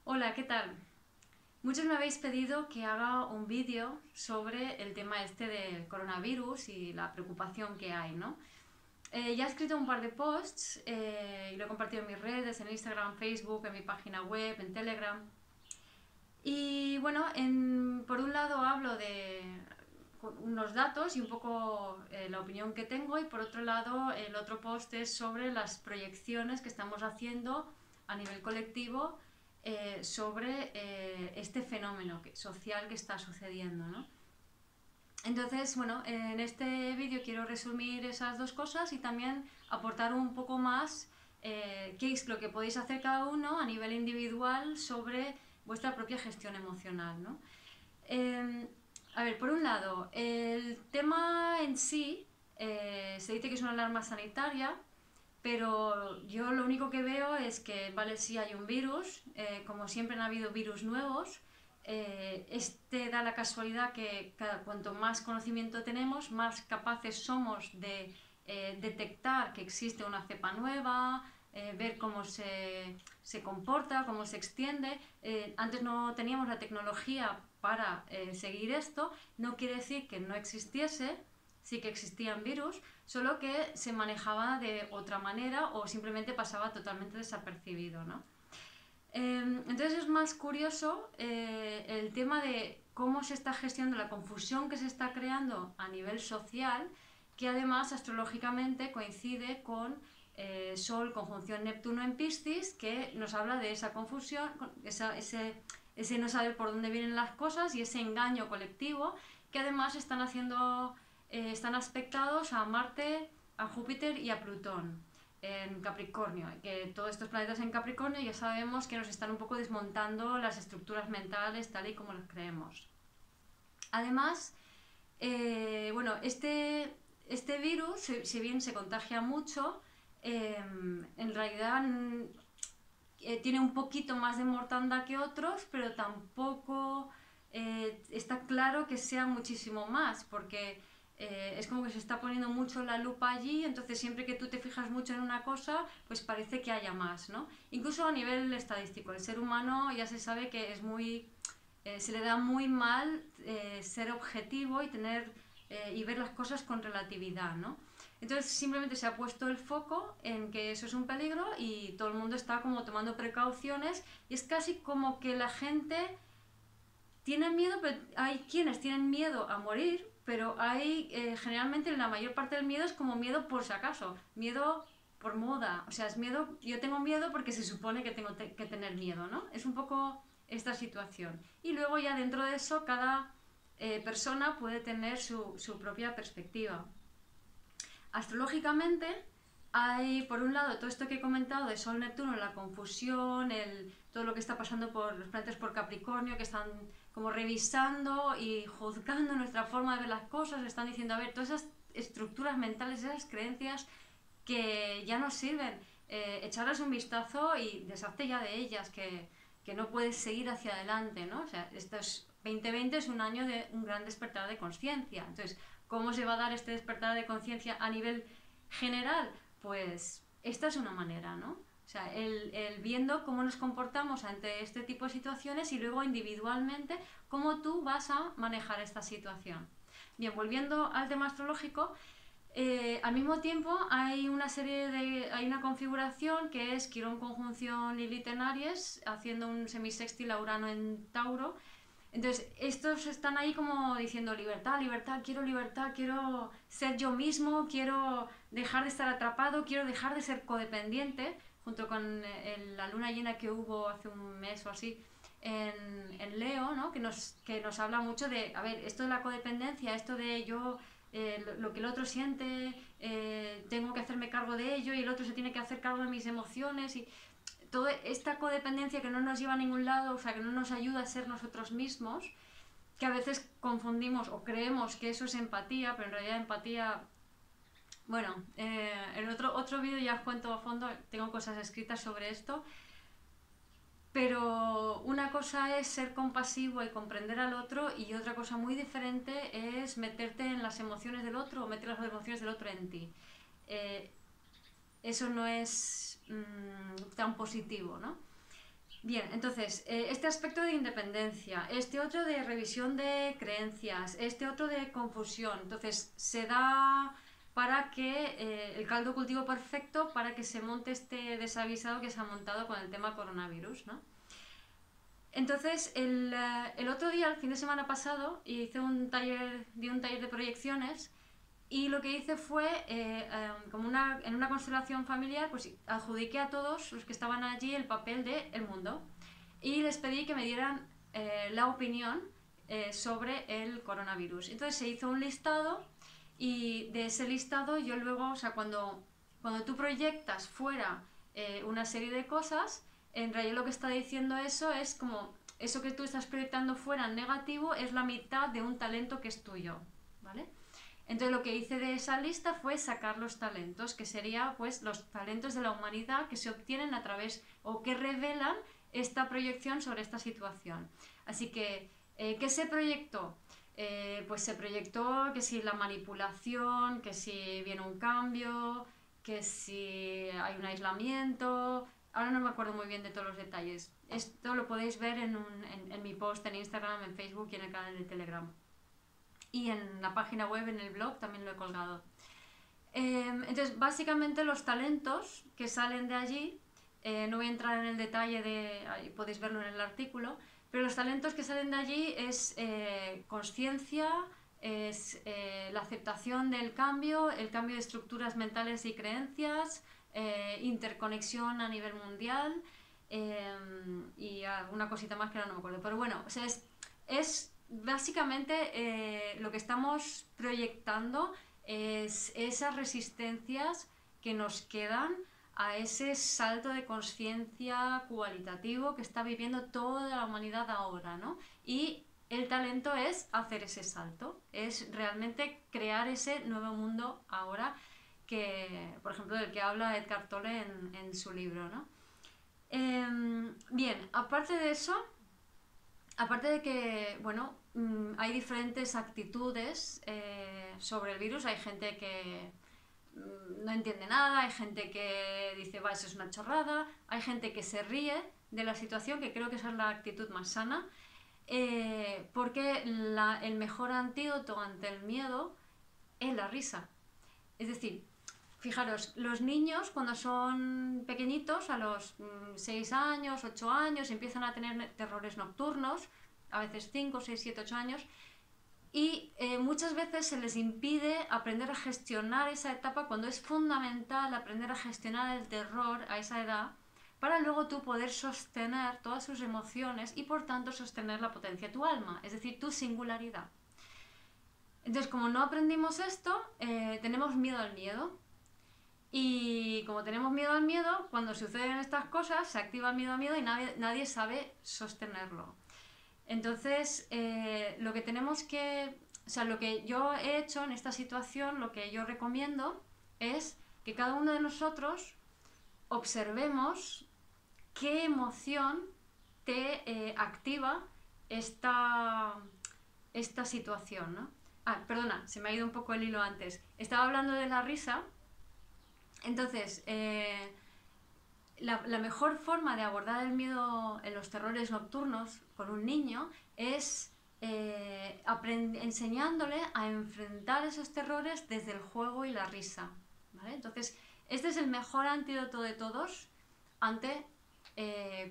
Hola, ¿qué tal? Muchos me habéis pedido que haga un vídeo sobre el tema este del coronavirus y la preocupación que hay, ¿no? Ya he escrito un par de posts y lo he compartido en mis redes, en Instagram, Facebook, en mi página web, en Telegram. Y bueno, por un lado hablo de unos datos y un poco la opinión que tengo, y por otro lado el otro post es sobre las proyecciones que estamos haciendo a nivel colectivo sobre este fenómeno social que está sucediendo, ¿no? Entonces, bueno, en este vídeo quiero resumir esas dos cosas y también aportar un poco más qué es lo que podéis hacer cada uno a nivel individual sobre vuestra propia gestión emocional, ¿no? Eh, a ver, por un lado, el tema en sí se dice que es una alarma sanitaria, pero yo lo único que veo es que, vale, sí hay un virus, como siempre han habido virus nuevos. Este da la casualidad que cuanto más conocimiento tenemos, más capaces somos de detectar que existe una cepa nueva, ver cómo se comporta, cómo se extiende. Antes no teníamos la tecnología para seguir esto. No quiere decir que no existiese, sí que existían virus, solo que se manejaba de otra manera o simplemente pasaba totalmente desapercibido, ¿no? Entonces es más curioso el tema de cómo se está gestionando la confusión que se está creando a nivel social, que además astrológicamente coincide con Sol conjunción Neptuno en Piscis, que nos habla de esa confusión, ese no saber por dónde vienen las cosas y ese engaño colectivo, que además están aspectados a Marte, a Júpiter y a Plutón en Capricornio, que todos estos planetas en Capricornio ya sabemos que nos están un poco desmontando las estructuras mentales tal y como las creemos. Además, bueno, este virus, si bien se contagia mucho, en realidad tiene un poquito más de mortandad que otros, pero tampoco está claro que sea muchísimo más, porque es como que se está poniendo mucho la lupa allí, entonces siempre que tú te fijas mucho en una cosa, pues parece que haya más, ¿no? Incluso a nivel estadístico, el ser humano ya se sabe que es muy... se le da muy mal ser objetivo y y ver las cosas con relatividad, ¿no? Entonces simplemente se ha puesto el foco en que eso es un peligro y todo el mundo está como tomando precauciones, y es casi como que la gente tiene miedo, pero hay quienes tienen miedo a morir, pero hay generalmente la mayor parte del miedo es como miedo por si acaso, miedo por moda, o sea, es miedo, yo tengo miedo porque se supone que tengo que tener miedo, ¿no? Es un poco esta situación. Y luego ya dentro de eso cada persona puede tener su propia perspectiva. Astrológicamente hay, por un lado, todo esto que he comentado de Sol, Neptuno, la confusión, todo lo que está pasando por los planetas por Capricornio, que están como revisando y juzgando nuestra forma de ver las cosas, están diciendo, a ver, todas esas estructuras mentales, esas creencias que ya nos sirven, echarles un vistazo y deshazte ya de ellas, que no puedes seguir hacia adelante, ¿no? O sea, 2020 es un año de un gran despertar de conciencia. Entonces, ¿cómo se va a dar este despertar de conciencia a nivel general? Pues esta es una manera, ¿no? O sea, el viendo cómo nos comportamos ante este tipo de situaciones y luego individualmente cómo tú vas a manejar esta situación. Bien, volviendo al tema astrológico, al mismo tiempo hay una configuración que es Quirón conjunción Lilith en Aries, haciendo un semisextil a Urano en Tauro. Entonces, estos están ahí como diciendo libertad, libertad, quiero ser yo mismo, quiero dejar de estar atrapado, quiero dejar de ser codependiente, junto con la luna llena que hubo hace un mes o así en Leo, ¿no? Que nos habla mucho de, a ver, esto de la codependencia, esto de yo lo que el otro siente, tengo que hacerme cargo de ello y el otro se tiene que hacer cargo de mis emociones, y toda esta codependencia que no nos lleva a ningún lado, o sea, que no nos ayuda a ser nosotros mismos, que a veces confundimos o creemos que eso es empatía, pero en realidad empatía... Bueno, en otro vídeo ya os cuento a fondo, tengo cosas escritas sobre esto, pero una cosa es ser compasivo y comprender al otro, y otra cosa muy diferente es meterte en las emociones del otro o meter las emociones del otro en ti. Eso no es tan positivo, ¿no? Bien, entonces, este aspecto de independencia, este otro de revisión de creencias, este otro de confusión, entonces se da para que el caldo cultivo perfecto para que se monte este desavisado que se ha montado con el tema coronavirus, ¿no? Entonces, el otro día, el fin de semana pasado, hice di un taller de proyecciones y lo que hice fue, como en una constelación familiar, pues adjudiqué a todos los que estaban allí el papel de el mundo y les pedí que me dieran la opinión sobre el coronavirus. Entonces se hizo un listado y de ese listado yo luego, o sea, cuando tú proyectas fuera una serie de cosas, en realidad lo que está diciendo eso es como eso que tú estás proyectando fuera en negativo es la mitad de un talento que es tuyo, ¿vale? Entonces lo que hice de esa lista fue sacar los talentos, que serían pues los talentos de la humanidad que se obtienen a través o que revelan esta proyección sobre esta situación. Así que, ¿qué se proyectó? Pues se proyectó que si la manipulación, que si viene un cambio, que si hay un aislamiento. Ahora no me acuerdo muy bien de todos los detalles. Esto lo podéis ver en mi post en Instagram, en Facebook y en el canal de Telegram. Y en la página web, en el blog, también lo he colgado. Entonces, básicamente los talentos que salen de allí, no voy a entrar en el detalle ahí podéis verlo en el artículo, pero los talentos que salen de allí es consciencia, es la aceptación del cambio, el cambio de estructuras mentales y creencias, interconexión a nivel mundial y alguna cosita más que ahora no me acuerdo. Pero bueno, o sea, es básicamente lo que estamos proyectando es esas resistencias que nos quedan a ese salto de conciencia cualitativo que está viviendo toda la humanidad ahora, ¿no? Y el talento es hacer ese salto, es realmente crear ese nuevo mundo ahora que, por ejemplo, del que habla Eckhart Tolle en su libro, ¿no? Bien, aparte de eso, aparte de que, bueno, hay diferentes actitudes sobre el virus, hay gente que no entiende nada, hay gente que dice, va, eso es una chorrada, hay gente que se ríe de la situación, que creo que esa es la actitud más sana, porque el mejor antídoto ante el miedo es la risa. Es decir, fijaros, los niños cuando son pequeñitos, a los 6 años, 8 años, empiezan a tener terrores nocturnos, a veces 5, 6, 7, 8 años, y muchas veces se les impide aprender a gestionar esa etapa cuando es fundamental aprender a gestionar el terror a esa edad para luego tú poder sostener todas sus emociones y por tanto sostener la potencia de tu alma, es decir, tu singularidad. Entonces, como no aprendimos esto, tenemos miedo al miedo. Y como tenemos miedo al miedo, cuando suceden estas cosas, se activa el miedo al miedo y nadie sabe sostenerlo. Entonces, lo que tenemos que... O sea, lo que yo he hecho en esta situación, lo que yo recomiendo es que cada uno de nosotros observemos qué emoción te activa esta situación, ¿no? Ah, perdona, se me ha ido un poco el hilo antes. Estaba hablando de la risa. Entonces, la mejor forma de abordar el miedo en los terrores nocturnos con un niño es enseñándole a enfrentar esos terrores desde el juego y la risa, ¿vale? Entonces, este es el mejor antídoto de todos ante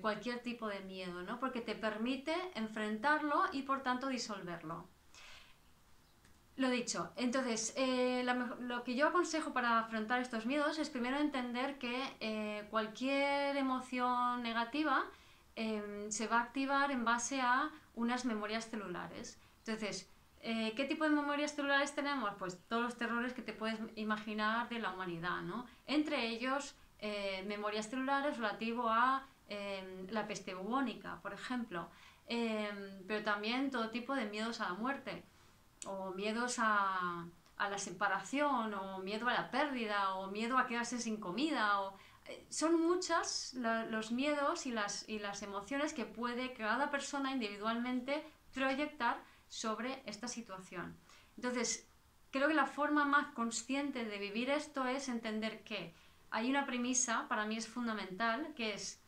cualquier tipo de miedo, ¿no? Porque te permite enfrentarlo y por tanto disolverlo. Lo dicho, entonces, lo que yo aconsejo para afrontar estos miedos es primero entender que cualquier emoción negativa se va a activar en base a unas memorias celulares. Entonces, ¿qué tipo de memorias celulares tenemos? Pues todos los terrores que te puedes imaginar de la humanidad, ¿no? Entre ellos, memorias celulares relativo a la peste bubónica, por ejemplo, pero también todo tipo de miedos a la muerte, o miedos a la separación, o miedo a la pérdida, o miedo a quedarse sin comida, son muchas los miedos y las emociones que puede cada persona individualmente proyectar sobre esta situación. Entonces, creo que la forma más consciente de vivir esto es entender que hay una premisa, para mí es fundamental, que es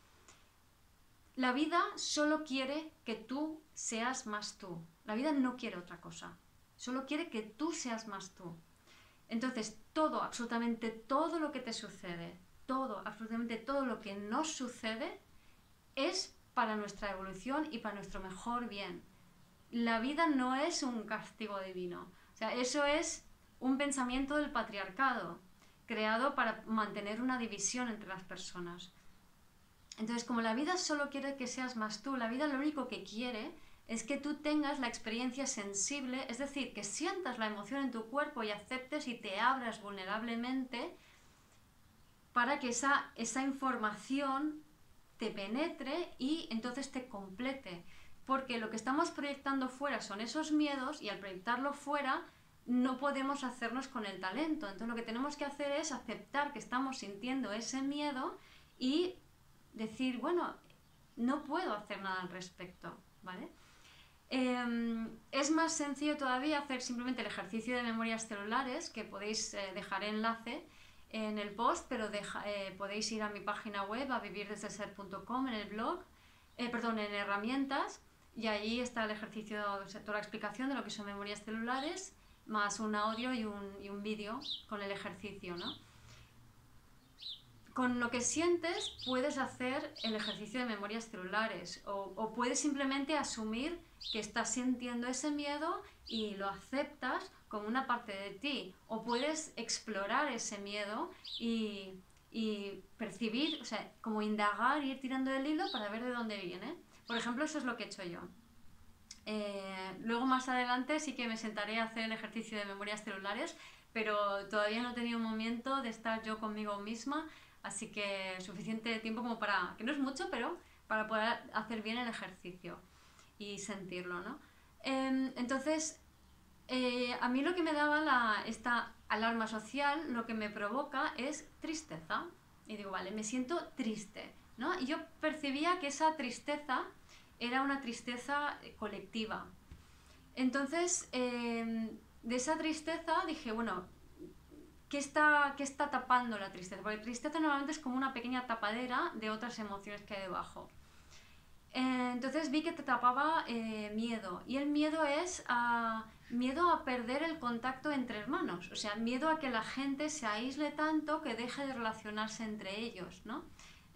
la vida solo quiere que tú seas más tú. La vida no quiere otra cosa. Solo quiere que tú seas más tú. Entonces, todo, absolutamente todo lo que te sucede, todo, absolutamente todo lo que nos sucede es para nuestra evolución y para nuestro mejor bien. La vida no es un castigo divino. O sea, eso es un pensamiento del patriarcado, creado para mantener una división entre las personas. Entonces, como la vida solo quiere que seas más tú, la vida lo único que quiere es que tú tengas la experiencia sensible, es decir, que sientas la emoción en tu cuerpo y aceptes y te abras vulnerablemente para que esa información te penetre y entonces te complete. Porque lo que estamos proyectando fuera son esos miedos y al proyectarlo fuera no podemos hacernos con el talento. Entonces lo que tenemos que hacer es aceptar que estamos sintiendo ese miedo y decir, bueno, no puedo hacer nada al respecto, ¿vale? Es más sencillo todavía hacer simplemente el ejercicio de memorias celulares, que podéis dejar enlace en el post, pero podéis ir a mi página web, a vivirdesdelser.com, en el blog, en herramientas, y allí está el ejercicio, toda la explicación de lo que son memorias celulares, más un audio y un vídeo con el ejercicio, ¿no? Con lo que sientes puedes hacer el ejercicio de memorias celulares o puedes simplemente asumir que estás sintiendo ese miedo y lo aceptas como una parte de ti, o puedes explorar ese miedo y percibir, o sea, como indagar, ir tirando del hilo para ver de dónde viene. Por ejemplo, eso es lo que he hecho yo. Luego más adelante sí que me sentaré a hacer el ejercicio de memorias celulares, pero todavía no he tenido un momento de estar yo conmigo misma, así que suficiente tiempo como para, que no es mucho, pero para poder hacer bien el ejercicio y sentirlo, ¿no? Entonces, a mí lo que me daba esta alarma social, lo que me provoca es tristeza. Y digo, vale, me siento triste, ¿no? Y yo percibía que esa tristeza era una tristeza colectiva. Entonces, de esa tristeza dije, bueno, ¿qué está tapando la tristeza? Porque la tristeza normalmente es como una pequeña tapadera de otras emociones que hay debajo. Entonces vi que te tapaba miedo, y el miedo es miedo a perder el contacto entre hermanos, o sea, miedo a que la gente se aísle tanto que deje de relacionarse entre ellos, ¿no?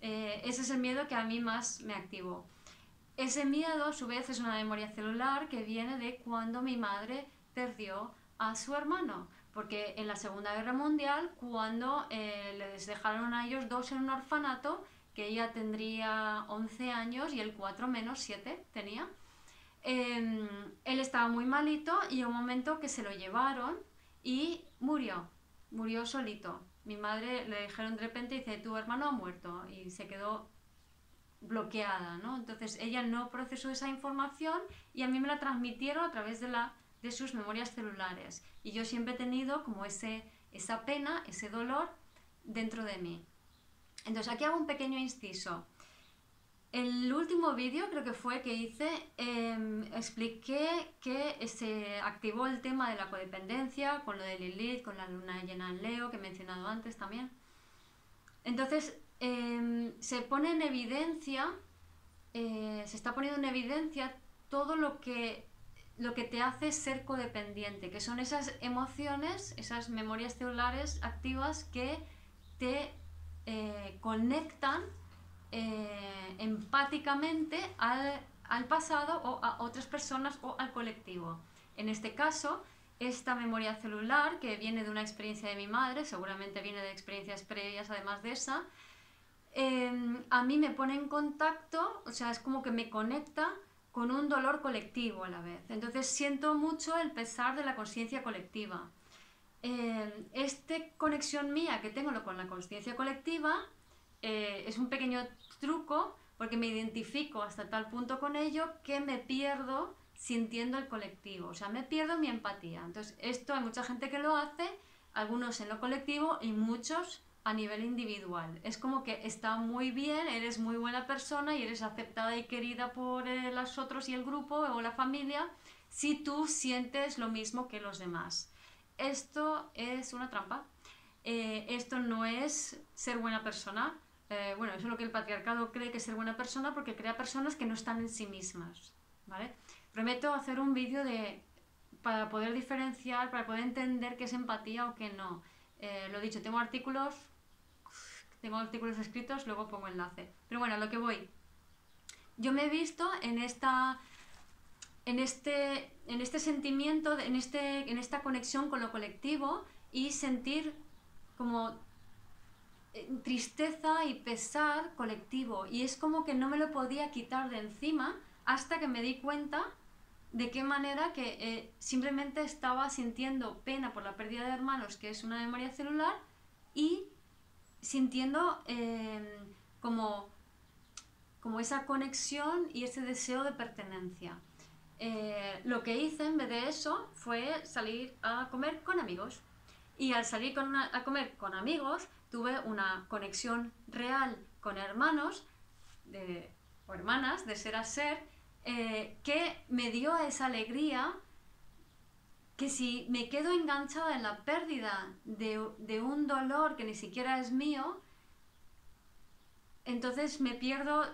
Ese es el miedo que a mí más me activó. Ese miedo, a su vez, es una memoria celular que viene de cuando mi madre perdió a su hermano, porque en la Segunda Guerra Mundial, cuando les dejaron a ellos dos en un orfanato, que ella tendría 11 años y él 4 menos 7 tenía, él estaba muy malito y en un momento que se lo llevaron y murió solito. Mi madre le dijeron de repente, dice, tu hermano ha muerto, y se quedó bloqueada, ¿no? Entonces ella no procesó esa información y a mí me la transmitieron a través de sus memorias celulares, y yo siempre he tenido como esa pena, ese dolor dentro de mí. Entonces aquí hago un pequeño inciso. El último vídeo creo que fue que hice, expliqué que se activó el tema de la codependencia con lo de Lilith, con la luna llena en Leo, que he mencionado antes también. Entonces se pone en evidencia, se está poniendo en evidencia todo lo que te hace ser codependiente, que son esas emociones, esas memorias celulares activas que te conectan empáticamente al pasado o a otras personas o al colectivo. En este caso, esta memoria celular, que viene de una experiencia de mi madre, seguramente viene de experiencias previas además de esa, a mí me pone en contacto, o sea, es como que me conecta con un dolor colectivo a la vez. Entonces siento mucho el pesar de la consciencia colectiva. Esta conexión mía que tengo con la consciencia colectiva es un pequeño truco, porque me identifico hasta tal punto con ello que me pierdo sintiendo el colectivo, o sea, me pierdo mi empatía. Entonces esto hay mucha gente que lo hace, algunos en lo colectivo y muchos a nivel individual. Es como que está muy bien, eres muy buena persona y eres aceptada y querida por los otros y el grupo o la familia si tú sientes lo mismo que los demás. Esto es una trampa. Esto no es ser buena persona. bueno, eso es lo que el patriarcado cree que es ser buena persona, porque crea personas que no están en sí mismas, ¿vale? Prometo hacer un vídeo para poder diferenciar, para poder entender qué es empatía o qué no. Lo dicho, tengo artículos escritos, luego pongo enlace. Pero bueno, a lo que voy. Yo me he visto en este sentimiento, en esta conexión con lo colectivo y sentir como tristeza y pesar colectivo. Y es como que no me lo podía quitar de encima hasta que me di cuenta de qué manera que simplemente estaba sintiendo pena por la pérdida de hermanos, que es una memoria celular, y sintiendo como esa conexión y ese deseo de pertenencia. Lo que hice en vez de eso fue salir a comer con amigos. Y al salir a comer con amigos tuve una conexión real con hermanos o hermanas de ser a ser, que me dio esa alegría que si me quedo enganchada en la pérdida de un dolor que ni siquiera es mío, entonces me pierdo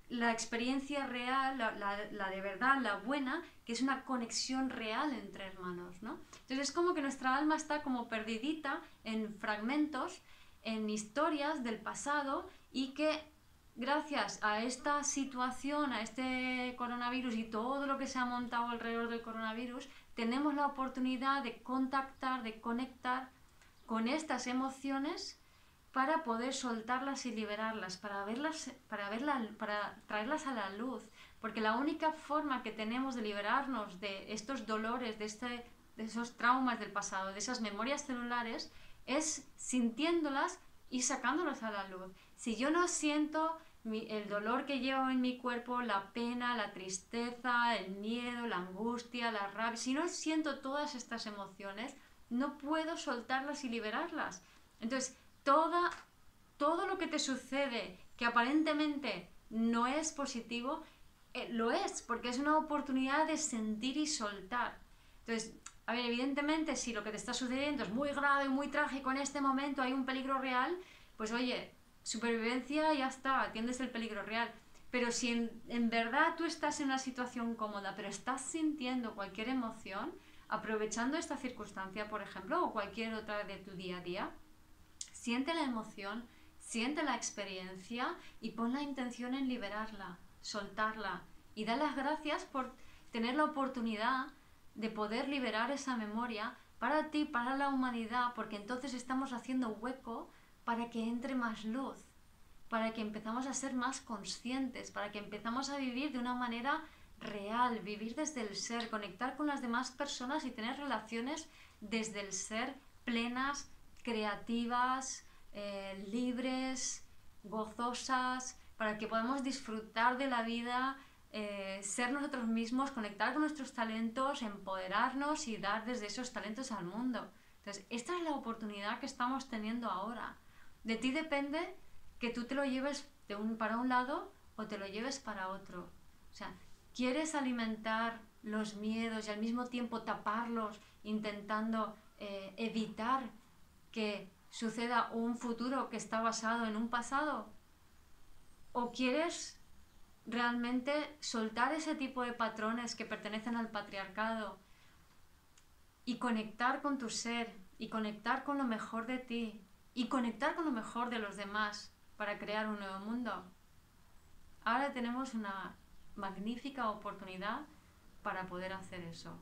la experiencia real, la de verdad, la buena, que es una conexión real entre hermanos, ¿no? Entonces es como que nuestra alma está como perdidita en fragmentos, en historias del pasado, y que gracias a esta situación, a este coronavirus y todo lo que se ha montado alrededor del coronavirus, tenemos la oportunidad de contactar, de conectar con estas emociones para poder soltarlas y liberarlas, para traerlas a la luz, porque la única forma que tenemos de liberarnos de estos dolores, de esos traumas del pasado, de esas memorias celulares, es sintiéndolas y sacándolas a la luz. Si yo no siento el dolor que llevo en mi cuerpo, la pena, la tristeza, el miedo, la angustia, la rabia, si no siento todas estas emociones, no puedo soltarlas y liberarlas. Entonces, todo lo que te sucede que aparentemente no es positivo, lo es, porque es una oportunidad de sentir y soltar. Entonces, a ver, evidentemente, si lo que te está sucediendo es muy grave, muy trágico en este momento, hay un peligro real, pues oye, supervivencia, ya está, atiendes el peligro real. Pero si en verdad tú estás en una situación cómoda, pero estás sintiendo cualquier emoción, aprovechando esta circunstancia, por ejemplo, o cualquier otra de tu día a día, siente la emoción, siente la experiencia y pon la intención en liberarla, soltarla, y da las gracias por tener la oportunidad de poder liberar esa memoria para ti, para la humanidad, porque entonces estamos haciendo hueco para que entre más luz, para que empezamos a ser más conscientes, para que empezamos a vivir de una manera real, vivir desde el ser, conectar con las demás personas y tener relaciones desde el ser, plenas, creativas, libres, gozosas, para que podamos disfrutar de la vida, ser nosotros mismos, conectar con nuestros talentos, empoderarnos y dar desde esos talentos al mundo. Entonces, esta es la oportunidad que estamos teniendo ahora. De ti depende que tú te lo lleves para un lado o te lo lleves para otro. O sea, ¿quieres alimentar los miedos y al mismo tiempo taparlos, intentando evitar que suceda un futuro que está basado en un pasado? ¿O quieres realmente soltar ese tipo de patrones que pertenecen al patriarcado y conectar con tu ser y conectar con lo mejor de ti y conectar con lo mejor de los demás para crear un nuevo mundo? Ahora tenemos una magnífica oportunidad para poder hacer eso.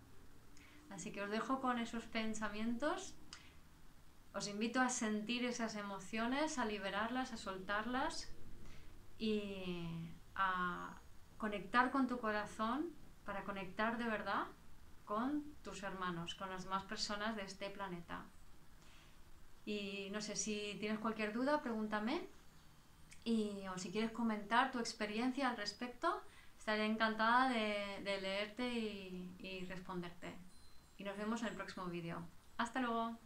Así que os dejo con esos pensamientos. Os invito a sentir esas emociones, a liberarlas, a soltarlas y a conectar con tu corazón para conectar de verdad con tus hermanos, con las demás personas de este planeta. Y no sé, si tienes cualquier duda, pregúntame, o si quieres comentar tu experiencia al respecto, estaré encantada de leerte y responderte. Y nos vemos en el próximo vídeo. ¡Hasta luego!